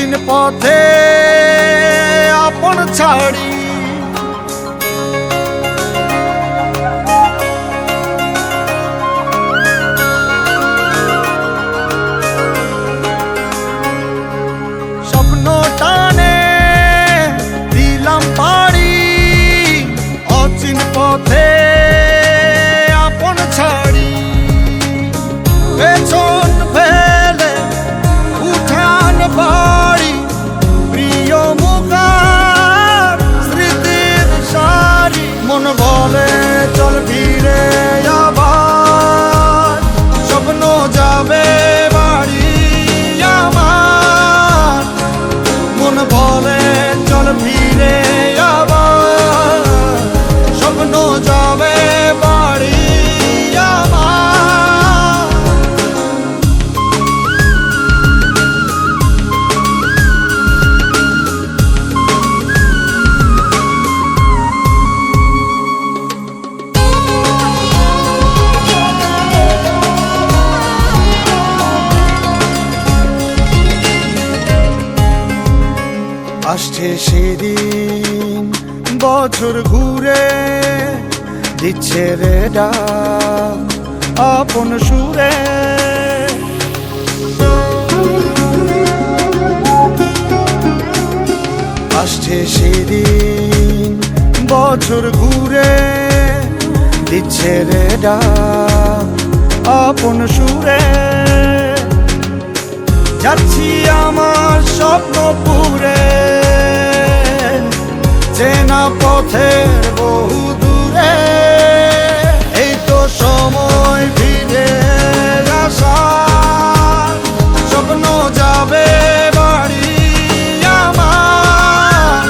অচিন পথে আপন ছাড়ি স্বপ্ন টানে দিলাম পাড়ি অচিন পথে আপন ছাড়ি পেছন ফেলে উঠান বাড়ি প্রিয় মুখার স্মৃতির সারি মন বলে চল ফিরে আবার স্বপ্ন যাবে বাড়ি আমার মন বলে চল ফিরে আবার স্বপ্ন যাবে বাড়ি আমার আসছে সেদিন বছর ঘুরে দিচ্ছে রে ডাক আপন সুরে আসছে সেদিন বছর ঘুরে দিচ্ছে রে ডাক আপন সুরে যাচ্ছি আমার স্বপ্ন পুরে চেনা পথের বহু দূরে এই তো সময় ফিরে আসার স্বপ্ন যাবে বাড়ি আমার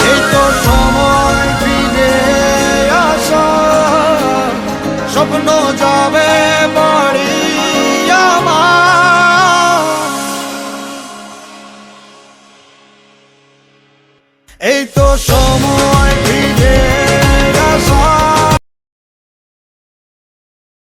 এই তো সময় ফিরে আসার স্বপ্ন যাবে বাড়ি আমার এই তো সময়